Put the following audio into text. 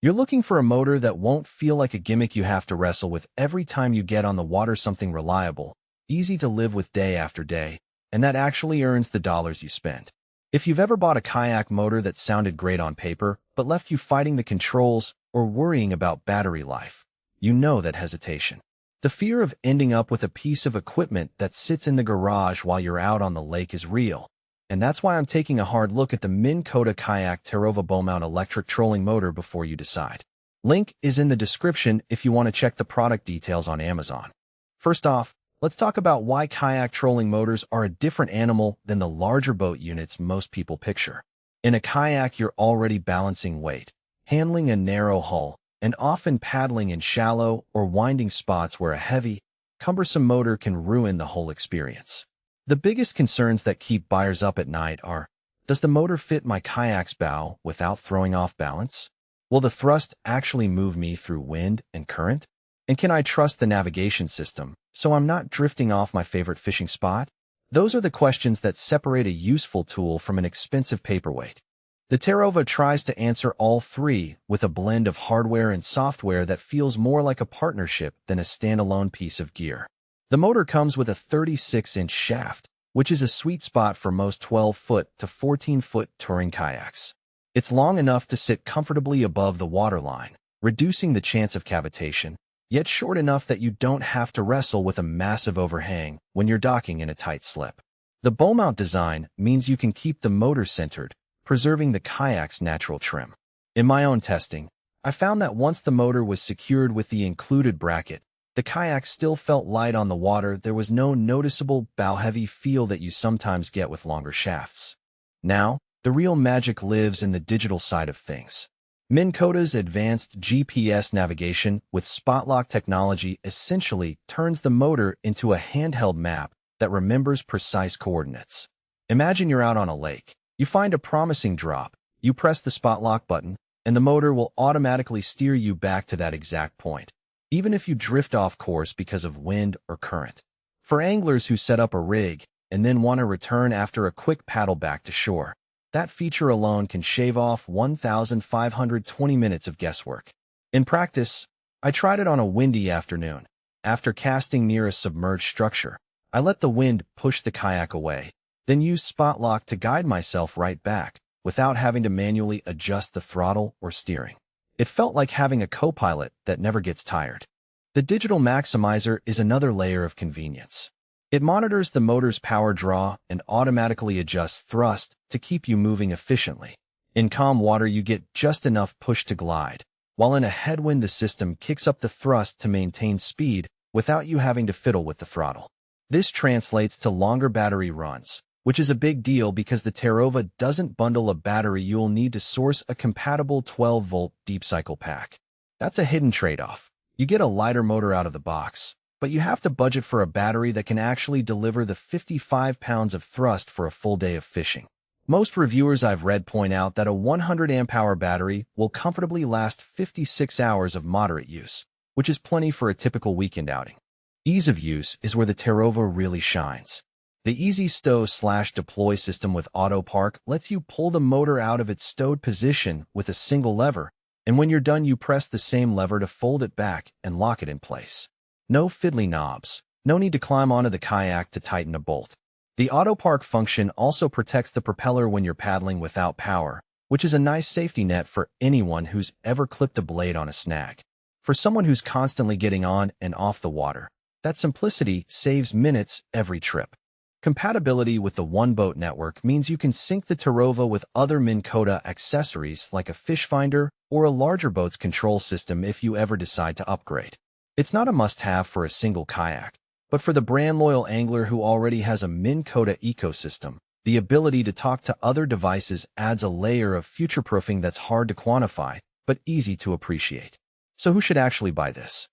You're looking for a motor that won't feel like a gimmick you have to wrestle with every time you get on the water, something reliable, easy to live with day after day, and that actually earns the dollars you spend. If you've ever bought a kayak motor that sounded great on paper, but left you fighting the controls or worrying about battery life, you know that hesitation. The fear of ending up with a piece of equipment that sits in the garage while you're out on the lake is real. And that's why I'm taking a hard look at the Minn Kota Kayak Terrova bow-mount electric trolling motor before you decide. Link is in the description if you want to check the product details on Amazon. First off, let's talk about why kayak trolling motors are a different animal than the larger boat units most people picture. In a kayak, you're already balancing weight, handling a narrow hull, and often paddling in shallow or winding spots where a heavy, cumbersome motor can ruin the whole experience. The biggest concerns that keep buyers up at night are, does the motor fit my kayak's bow without throwing off balance? Will the thrust actually move me through wind and current? And can I trust the navigation system so I'm not drifting off my favorite fishing spot? Those are the questions that separate a useful tool from an expensive paperweight. The Terrova tries to answer all three with a blend of hardware and software that feels more like a partnership than a standalone piece of gear. The motor comes with a 36-inch shaft, which is a sweet spot for most 12-foot to 14-foot touring kayaks. It's long enough to sit comfortably above the waterline, reducing the chance of cavitation, yet short enough that you don't have to wrestle with a massive overhang when you're docking in a tight slip. The bow-mount design means you can keep the motor centered, preserving the kayak's natural trim. In my own testing, I found that once the motor was secured with the included bracket, the kayak still felt light on the water. There was no noticeable bow-heavy feel that you sometimes get with longer shafts. Now, the real magic lives in the digital side of things. Minn Kota's advanced GPS navigation with spot-lock technology essentially turns the motor into a handheld map that remembers precise coordinates. Imagine you're out on a lake. You find a promising drop, you press the spot lock button, and the motor will automatically steer you back to that exact point, even if you drift off course because of wind or current. For anglers who set up a rig and then want to return after a quick paddle back to shore, that feature alone can shave off 1,520 minutes of guesswork. In practice, I tried it on a windy afternoon. After casting near a submerged structure, I let the wind push the kayak away, then used spot lock to guide myself right back without having to manually adjust the throttle or steering. It felt like having a co-pilot that never gets tired. The digital maximizer is another layer of convenience. It monitors the motor's power draw and automatically adjusts thrust to keep you moving efficiently. In calm water, you get just enough push to glide, while in a headwind the system kicks up the thrust to maintain speed without you having to fiddle with the throttle. This translates to longer battery runs, which is a big deal because the Terrova doesn't bundle a battery. You'll need to source a compatible 12-volt deep cycle pack. That's a hidden trade-off. You get a lighter motor out of the box, but you have to budget for a battery that can actually deliver the 55 pounds of thrust for a full day of fishing. Most reviewers I've read point out that a 100 amp-hour battery will comfortably last 56 hours of moderate use, which is plenty for a typical weekend outing. Ease of use is where the Terrova really shines. The easy stow/deploy system with auto park lets you pull the motor out of its stowed position with a single lever, and when you're done you press the same lever to fold it back and lock it in place. No fiddly knobs, no need to climb onto the kayak to tighten a bolt. The auto park function also protects the propeller when you're paddling without power, which is a nice safety net for anyone who's ever clipped a blade on a snag. For someone who's constantly getting on and off the water, that simplicity saves minutes every trip. Compatibility with the One Boat network means you can sync the Terrova with other Minn Kota accessories like a fish finder or a larger boat's control system if you ever decide to upgrade. It's not a must-have for a single kayak, but for the brand-loyal angler who already has a Minn Kota ecosystem, the ability to talk to other devices adds a layer of future-proofing that's hard to quantify, but easy to appreciate. So who should actually buy this?